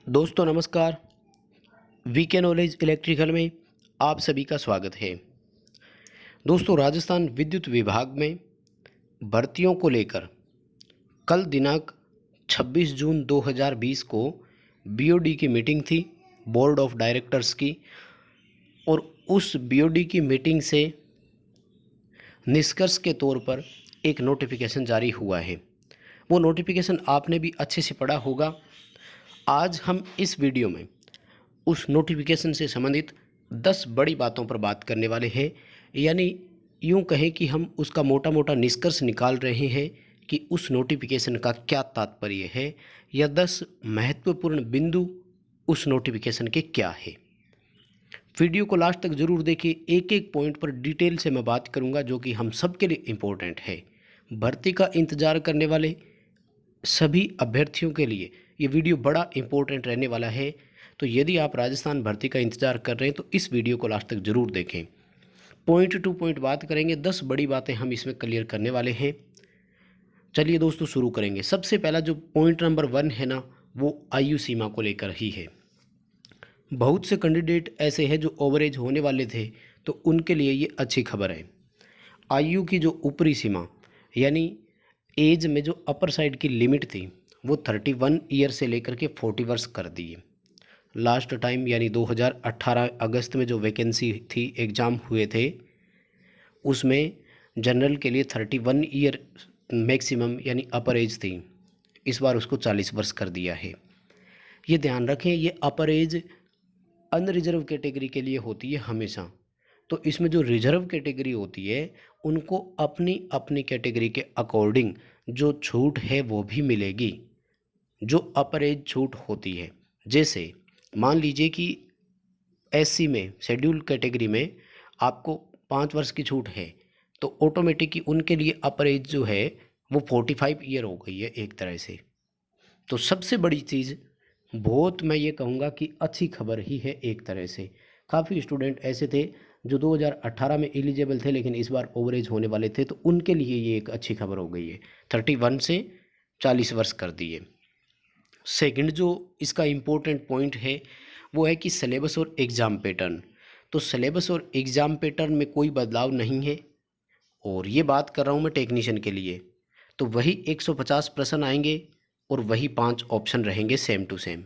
दोस्तों नमस्कार। VK knowledge electrical में आप सभी का स्वागत है। दोस्तों राजस्थान विद्युत विभाग में भर्तियों को लेकर कल दिनांक 26 जून 2020 को बीओडी की मीटिंग थी, बोर्ड ऑफ डायरेक्टर्स की। और उस बीओडी की मीटिंग से निष्कर्ष के तौर पर एक नोटिफिकेशन जारी हुआ है। वो नोटिफिकेशन आपने भी अच्छे से पढ़ा होगा। आज हम इस वीडियो में उस नोटिफिकेशन से संबंधित 10 बड़ी बातों पर बात करने वाले हैं। यानी यूँ कहें कि हम उसका मोटा मोटा निष्कर्ष निकाल रहे हैं कि उस नोटिफिकेशन का क्या तात्पर्य है, या 10 महत्वपूर्ण बिंदु उस नोटिफिकेशन के क्या है। वीडियो को लास्ट तक ज़रूर देखिए। एक एक पॉइंट पर डिटेल से मैं बात करूंगा जो कि हम सब के लिए इम्पोर्टेंट है। भर्ती का इंतज़ार करने वाले सभी अभ्यर्थियों के लिए ये वीडियो बड़ा इम्पोर्टेंट रहने वाला है। तो यदि आप राजस्थान भर्ती का इंतज़ार कर रहे हैं तो इस वीडियो को लास्ट तक ज़रूर देखें। पॉइंट टू पॉइंट बात करेंगे, 10 बड़ी बातें हम इसमें क्लियर करने वाले हैं। चलिए दोस्तों शुरू करेंगे। सबसे पहला जो पॉइंट नंबर 1 है ना, वो आयु सीमा को लेकर ही है। बहुत से कैंडिडेट ऐसे हैं जो ओवरेज होने वाले थे, तो उनके लिए ये अच्छी खबर है। आयु की जो ऊपरी सीमा यानी एज में जो अपर साइड की लिमिट थी वो 31 ईयर से लेकर के 40 वर्ष कर दी है। लास्ट टाइम यानी 2018 अगस्त में जो वैकेंसी थी, एग्ज़ाम हुए थे, उसमें जनरल के लिए 31 ईयर मैक्सिमम यानी अपर एज थी। इस बार उसको 40 वर्ष कर दिया है। ये ध्यान रखें, ये अपर एज अनरिजर्व कैटेगरी के लिए होती है हमेशा। तो इसमें जो रिजर्व कैटेगरी होती है उनको अपनी अपनी कैटेगरी के अकॉर्डिंग जो छूट है वो भी मिलेगी, जो अपर एज छूट होती है। जैसे मान लीजिए कि एससी में, शेड्यूल कैटेगरी में आपको 5 वर्ष की छूट है, तो ऑटोमेटिक ही उनके लिए अपर एज जो है वो 45 ईयर हो गई है एक तरह से। तो सबसे बड़ी चीज़, बहुत मैं ये कहूँगा कि अच्छी खबर ही है एक तरह से। काफ़ी स्टूडेंट ऐसे थे जो 2018 में एलिजिबल थे लेकिन इस बार ओवरेज होने वाले थे, तो उनके लिए ये एक अच्छी खबर हो गई है। 31 से 40 वर्ष कर दिए। सेकंड जो इसका इम्पोर्टेंट पॉइंट है वो है कि सिलेबस और एग्ज़ाम पैटर्न। तो सिलेबस और एग्ज़ाम पैटर्न में कोई बदलाव नहीं है, और ये बात कर रहा हूँ मैं टेक्नीशियन के लिए। तो वही 150 प्रश्न आएंगे और वही 5 ऑप्शन रहेंगे सेम टू सेम।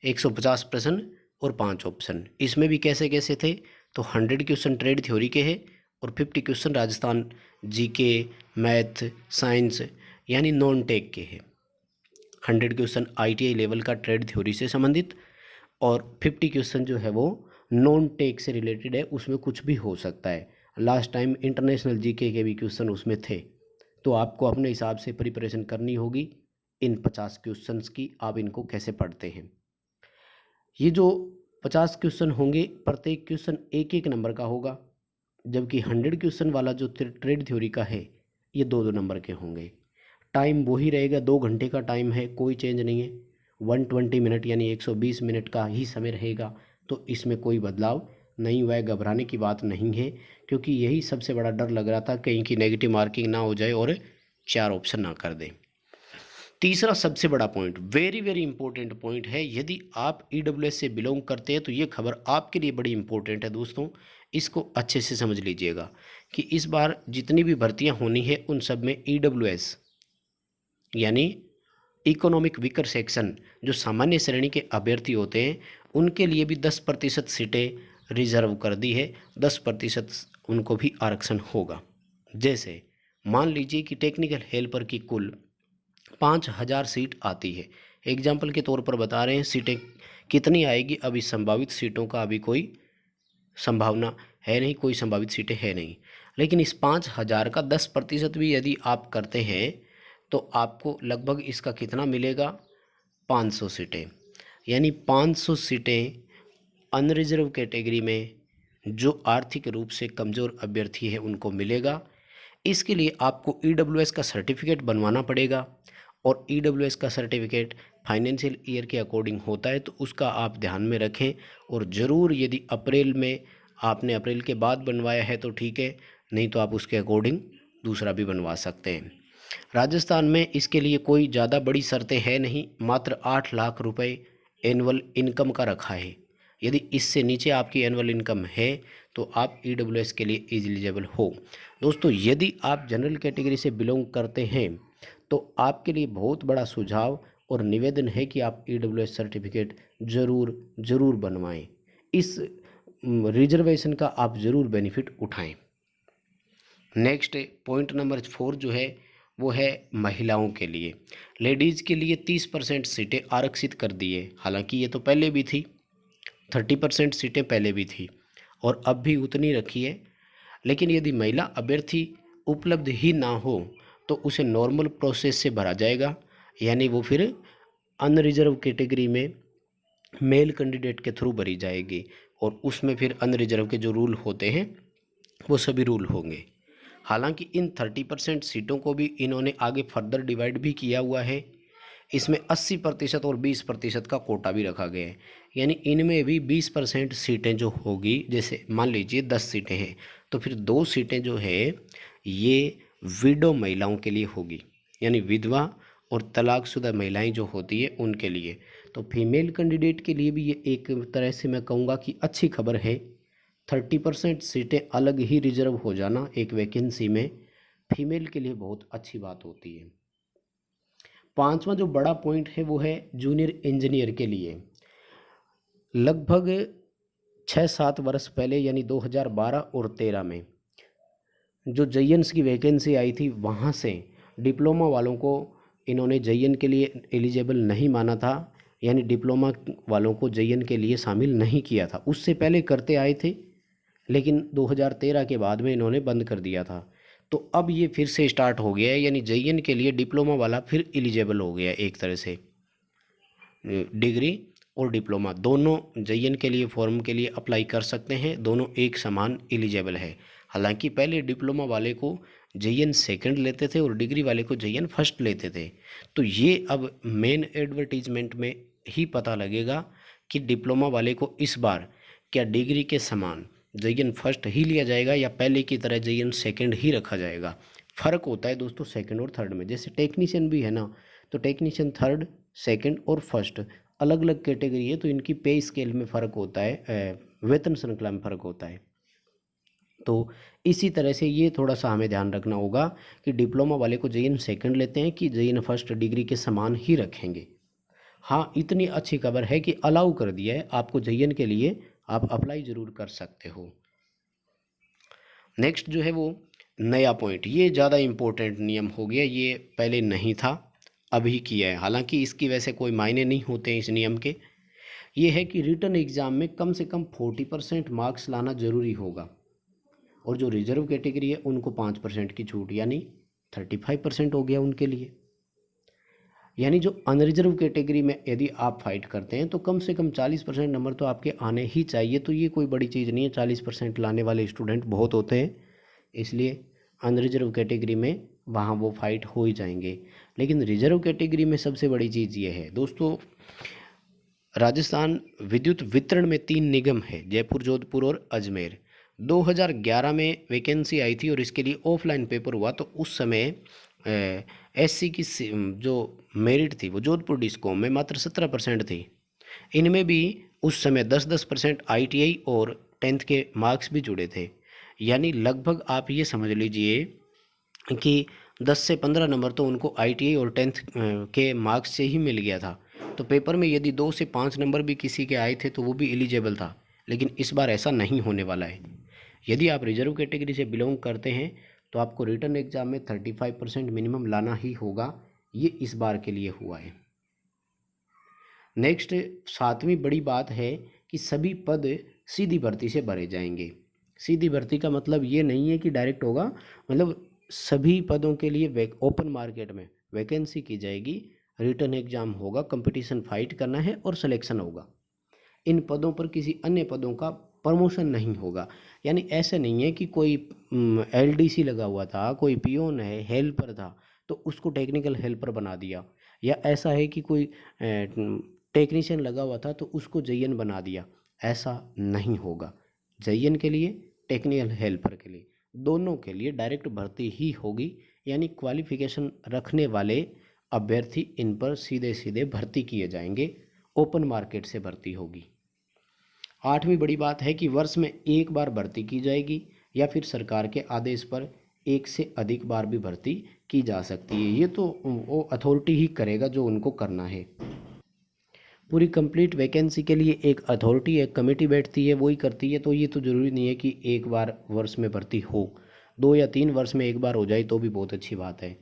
150 प्रश्न और 5 ऑप्शन। इसमें भी कैसे कैसे थे, तो 100 क्वेश्चन ट्रेड थ्योरी के हैं और 50 question Rajasthan GK, math, science यानी नॉन टेक के हैं। 100 क्वेश्चन आईटीआई लेवल का ट्रेड थ्योरी से संबंधित, और 50 क्वेश्चन जो है वो नॉन टेक से रिलेटेड है, उसमें कुछ भी हो सकता है। लास्ट टाइम इंटरनेशनल जीके के भी क्वेश्चन उसमें थे। तो आपको अपने हिसाब से प्रिपरेशन करनी होगी इन 50 क्वेश्चंस की। आप इनको कैसे पढ़ते हैं, ये जो 50 क्वेश्चन होंगे, प्रत्येक क्वेश्चन एक एक नंबर का होगा, जबकि 100 क्वेश्चन वाला जो ट्रेड थ्योरी का है ये 2-2 नंबर के होंगे। टाइम वही रहेगा, 2 घंटे का टाइम है, कोई चेंज नहीं है। 120 मिनट यानी 120 मिनट का ही समय रहेगा। तो इसमें कोई बदलाव नहीं हुआ है, घबराने की बात नहीं है। क्योंकि यही सबसे बड़ा डर लग रहा था कहीं की नेगेटिव मार्किंग ना हो जाए और 4 ऑप्शन ना कर दें। तीसरा सबसे बड़ा point, very very important point है। यदि आप ईडब्ल्यूएस से बिलोंग करते हैं तो ये खबर आपके लिए बड़ी इंपॉर्टेंट है दोस्तों। इसको अच्छे से समझ लीजिएगा कि इस बार जितनी भी भर्तियां होनी है उन सब में ईडब्ल्यूएस यानी इकोनॉमिक वीकर सेक्शन, जो सामान्य श्रेणी के अभ्यर्थी होते हैं, उनके लिए भी 10% सीटें रिजर्व कर दी है। 10% उनको भी आरक्षण होगा। जैसे मान लीजिए कि टेक्निकल हेल्पर की कुल 5000 सीट आती है। एग्जाम्पल के तौर पर बता रहे हैं, सीटें कितनी आएगी अभी संभावित सीटों का अभी कोई संभावना है नहीं, कोई संभावित सीटें है नहीं। लेकिन इस 5000 का 10% भी यदि आप करते हैं तो आपको लगभग इसका कितना मिलेगा, 500 सीटें। यानी 500 सीटें अनरिजर्व कैटेगरी में जो आर्थिक रूप से कमज़ोर अभ्यर्थी है उनको मिलेगा। इसके लिए आपको ईडब्ल्यूएस का सर्टिफिकेट बनवाना पड़ेगा, और ईडब्ल्यूएस का सर्टिफिकेट फाइनेंशियल ईयर के अकॉर्डिंग होता है, तो उसका आप ध्यान में रखें। और ज़रूर यदि अप्रैल में आपने अप्रैल के बाद बनवाया है तो ठीक है, नहीं तो आप उसके अकॉर्डिंग दूसरा भी बनवा सकते हैं। राजस्थान में इसके लिए कोई ज़्यादा बड़ी शर्तें हैं नहीं, मात्र 8 लाख रुपए एनुअल इनकम का रखा है। यदि इससे नीचे आपकी एनुअल इनकम है तो आप ईडब्ल्यूएस के लिए एलिजिबल हो। दोस्तों, यदि आप जनरल कैटेगरी से बिलोंग करते हैं तो आपके लिए बहुत बड़ा सुझाव और निवेदन है कि आप ईडब्ल्यूएस सर्टिफिकेट ज़रूर बनवाएं। इस रिजर्वेशन का आप ज़रूर बेनिफिट उठाएं। नेक्स्ट पॉइंट नंबर 4 जो है वो है महिलाओं के लिए। लेडीज़ के लिए 30% सीटें आरक्षित कर दी है। हालांकि ये तो पहले भी थी, 30% सीटें पहले भी थी और अब भी उतनी रखी है। लेकिन यदि महिला अभ्यर्थी उपलब्ध ही ना हो तो उसे नॉर्मल प्रोसेस से भरा जाएगा, यानी वो फिर अनरिजर्व कैटेगरी में मेल कैंडिडेट के थ्रू भरी जाएगी और उसमें फिर अनरिजर्व के जो रूल होते हैं वो सभी रूल होंगे। हालांकि इन 30% सीटों को भी इन्होंने आगे फर्दर डिवाइड भी किया हुआ है। इसमें 80% और 20% का कोटा भी रखा गया है, यानी इनमें भी 20% सीटें जो होगी, जैसे मान लीजिए 10 सीटें हैं तो फिर 2 सीटें जो है ये विडो महिलाओं के लिए होगी, यानी विधवा और तलाकशुदा महिलाएं जो होती है उनके लिए। तो फीमेल कैंडिडेट के लिए भी ये एक तरह से मैं कहूँगा कि अच्छी खबर है। 30% सीटें अलग ही रिजर्व हो जाना एक वैकेंसी में फीमेल के लिए बहुत अच्छी बात होती है। 5वां जो बड़ा पॉइंट है वो है जूनियर इंजीनियर के लिए। लगभग 6-7 वर्ष पहले यानी 2012 और 13 में जो जयंस की वैकेंसी आई थी वहाँ से डिप्लोमा वालों को इन्होंने जयन के लिए एलिजिबल नहीं माना था, यानी डिप्लोमा वालों को जयन के लिए शामिल नहीं किया था। उससे पहले करते आए थे लेकिन 2013 के बाद में इन्होंने बंद कर दिया था। तो अब ये फिर से स्टार्ट हो गया है, यानी जयन के लिए डिप्लोमा वाला फिर एलिजिबल हो गया एक तरह से। डिग्री और डिप्लोमा दोनों जयन के लिए फॉर्म के लिए अप्लाई कर सकते हैं, दोनों एक समान एलिजिबल है। हालांकि पहले डिप्लोमा वाले को जयन सेकंड लेते थे और डिग्री वाले को जयन फर्स्ट लेते थे। तो ये अब मेन एडवर्टीजमेंट में ही पता लगेगा कि डिप्लोमा वाले को इस बार क्या डिग्री के समान जयन फर्स्ट ही लिया जाएगा या पहले की तरह जयन सेकंड ही रखा जाएगा। फ़र्क होता है दोस्तों सेकंड और थर्ड में। जैसे टेक्नीशियन भी है ना, तो टेक्नीशियन थर्ड, सेकंड और फर्स्ट अलग अलग कैटेगरी है, तो इनकी पे स्केल में फ़र्क होता है, वेतन श्रृंखला में फ़र्क होता है। तो इसी तरह से ये थोड़ा सा हमें ध्यान रखना होगा कि डिप्लोमा वाले को जयन सेकंड लेते हैं कि जयन फर्स्ट डिग्री के समान ही रखेंगे। हाँ, इतनी अच्छी खबर है कि अलाउ कर दिया है आपको जयन के लिए, आप अप्लाई ज़रूर कर सकते हो। नेक्स्ट जो है वो नया पॉइंट, ये ज़्यादा इम्पोर्टेंट नियम हो गया, ये पहले नहीं था अभी किया है। हालांकि इसकी वैसे कोई मायने नहीं होते हैं इस नियम के। ये है कि रिटन एग्ज़ाम में कम से कम 40% मार्क्स लाना ज़रूरी होगा और जो रिजर्व कैटेगरी है उनको 5% की छूट, यानी 35% हो गया उनके लिए। यानी जो अनरिजर्व कैटेगरी में यदि आप फाइट करते हैं तो कम से कम 40% नंबर तो आपके आने ही चाहिए। तो ये कोई बड़ी चीज़ नहीं है, 40% लाने वाले स्टूडेंट बहुत होते हैं, इसलिए अनरिजर्व कैटेगरी में वहाँ वो फाइट हो ही जाएंगे। लेकिन रिजर्व कैटेगरी में सबसे बड़ी चीज़ ये है दोस्तों, राजस्थान विद्युत वितरण में 3 निगम है, जयपुर, जोधपुर और अजमेर। 2011 में वैकेंसी आई थी और इसके लिए ऑफलाइन पेपर हुआ, तो उस समय एससी की जो मेरिट थी वो जोधपुर डिस्कॉम में मात्र 17% थी। इनमें भी उस समय 10% आईटीआई और 10th के मार्क्स भी जुड़े थे, यानी लगभग आप ये समझ लीजिए कि 10 से 15 नंबर तो उनको आईटीआई और 10th के मार्क्स से ही मिल गया था। तो पेपर में यदि 2 से 5 नंबर भी किसी के आए थे तो वो भी एलिजिबल था। लेकिन इस बार ऐसा नहीं होने वाला है। यदि आप रिजर्व कैटेगरी से बिलोंग करते हैं तो आपको रिटन एग्ज़ाम में 35% मिनिमम लाना ही होगा। ये इस बार के लिए हुआ है। नेक्स्ट 7वीं बड़ी बात है कि सभी पद सीधी भर्ती से भरे जाएंगे। सीधी भर्ती का मतलब ये नहीं है कि डायरेक्ट होगा, मतलब सभी पदों के लिए ओपन मार्केट में वैकेंसी की जाएगी, रिटन एग्ज़ाम होगा, कंपटीशन फाइट करना है और सिलेक्शन होगा। इन पदों पर किसी अन्य पदों का प्रमोशन नहीं होगा। यानी ऐसा नहीं है कि कोई एलडीसी लगा हुआ था, कोई पियोन है, हेल्पर था तो उसको टेक्निकल हेल्पर बना दिया, या ऐसा है कि कोई टेक्नीशियन लगा हुआ था तो उसको जयन बना दिया, ऐसा नहीं होगा। जयन के लिए, टेक्निकल हेल्पर के लिए, दोनों के लिए डायरेक्ट भर्ती ही होगी, यानी क्वालिफिकेशन रखने वाले अभ्यर्थी इन पर सीधे सीधे भर्ती किए जाएंगे ओपन मार्केट से भर्ती होगी। 8वीं बड़ी बात है कि वर्ष में एक बार भर्ती की जाएगी या फिर सरकार के आदेश पर एक से अधिक बार भी भर्ती की जा सकती है। ये तो वो अथॉरिटी ही करेगा जो उनको करना है। पूरी कंप्लीट वैकेंसी के लिए एक अथॉरिटी, एक कमेटी बैठती है, वो ही करती है। तो ये तो ज़रूरी नहीं है कि एक बार वर्ष में भर्ती हो, 2 या 3 वर्ष में एक बार हो जाए तो भी बहुत अच्छी बात है।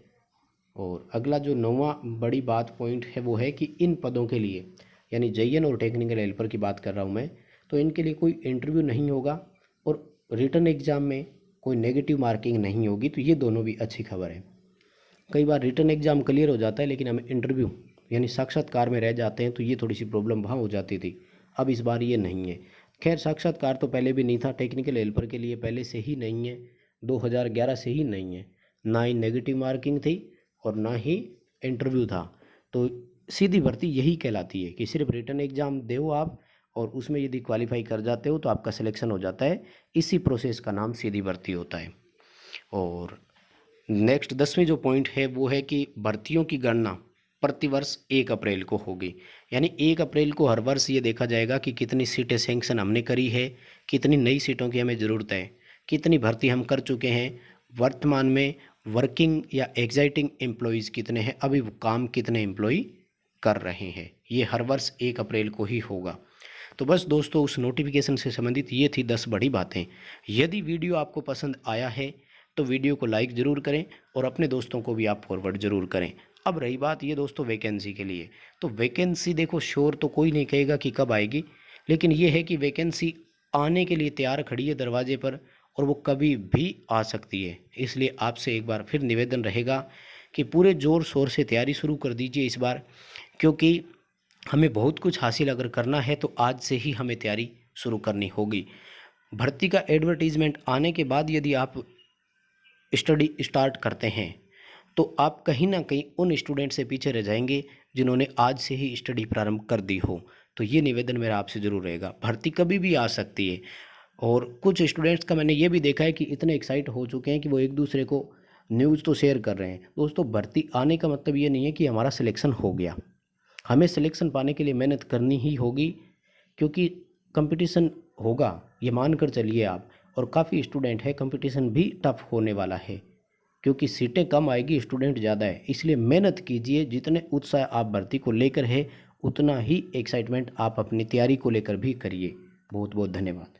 और अगला जो 9वां बड़ी बात पॉइंट है वो है कि इन पदों के लिए, यानी JN और टेक्निकल हेल्पर की बात कर रहा हूँ मैं, तो इनके लिए कोई इंटरव्यू नहीं होगा और रिटन एग्ज़ाम में कोई नेगेटिव मार्किंग नहीं होगी। तो ये दोनों भी अच्छी खबर है। कई बार रिटन एग्ज़ाम क्लियर हो जाता है लेकिन हमें इंटरव्यू यानी साक्षात्कार में रह जाते हैं, तो ये थोड़ी सी प्रॉब्लम वहाँ हो जाती थी। अब इस बार ये नहीं है। खैर, साक्षात्कार तो पहले भी नहीं था, टेक्निकल हेल्पर के लिए पहले से ही नहीं है, 2011 से ही नहीं है। ना ही नेगेटिव मार्किंग थी और ना ही इंटरव्यू था। तो सीधी भर्ती यही कहलाती है कि सिर्फ रिटन एग्ज़ाम दो आप, और उसमें यदि क्वालिफाई कर जाते हो तो आपका सिलेक्शन हो जाता है। इसी प्रोसेस का नाम सीधी भर्ती होता है। और नेक्स्ट 10वीं जो पॉइंट है वो है कि भर्तियों की गणना प्रतिवर्ष 1 अप्रैल को होगी। यानी 1 अप्रैल को हर वर्ष ये देखा जाएगा कि कितनी सीटें सैंक्शन हमने करी है, कितनी नई सीटों की हमें ज़रूरत है, कितनी भर्ती हम कर चुके हैं, वर्तमान में वर्किंग या एग्जाइटिंग एम्प्लॉयज़ कितने हैं, अभी वो काम कितने एम्प्लॉय कर रहे हैं। ये हर वर्ष 1 अप्रैल को ही होगा। तो बस दोस्तों, उस नोटिफिकेशन से संबंधित ये थी 10 बड़ी बातें। यदि वीडियो आपको पसंद आया है तो वीडियो को लाइक ज़रूर करें और अपने दोस्तों को भी आप फॉरवर्ड ज़रूर करें। अब रही बात ये दोस्तों वैकेंसी के लिए, तो वैकेंसी देखो श्योर तो कोई नहीं कहेगा कि कब आएगी, लेकिन ये है कि वैकेंसी आने के लिए तैयार खड़ी है दरवाजे पर और वो कभी भी आ सकती है। इसलिए आपसे एक बार फिर निवेदन रहेगा कि पूरे ज़ोर शोर से तैयारी शुरू कर दीजिए इस बार, क्योंकि हमें बहुत कुछ हासिल अगर करना है तो आज से ही हमें तैयारी शुरू करनी होगी। भर्ती का एडवर्टीज़मेंट आने के बाद यदि आप स्टडी स्टार्ट करते हैं तो आप कहीं ना कहीं उन स्टूडेंट से पीछे रह जाएंगे जिन्होंने आज से ही स्टडी प्रारंभ कर दी हो। तो ये निवेदन मेरा आपसे ज़रूर रहेगा। भर्ती कभी भी आ सकती है और कुछ स्टूडेंट्स का मैंने ये भी देखा है कि इतने एक्साइट हो चुके हैं कि वो एक दूसरे को न्यूज़ तो शेयर कर रहे हैं। दोस्तों, भर्ती आने का मतलब ये नहीं है कि हमारा सिलेक्शन हो गया। हमें सिलेक्शन पाने के लिए मेहनत करनी ही होगी, क्योंकि कंपटीशन होगा, ये मान कर चलिए आप। और काफ़ी स्टूडेंट है, कंपटीशन भी टफ होने वाला है क्योंकि सीटें कम आएगी, स्टूडेंट ज़्यादा है। इसलिए मेहनत कीजिए। जितने उत्साह आप भर्ती को लेकर है उतना ही एक्साइटमेंट आप अपनी तैयारी को लेकर भी करिए। बहुत बहुत धन्यवाद।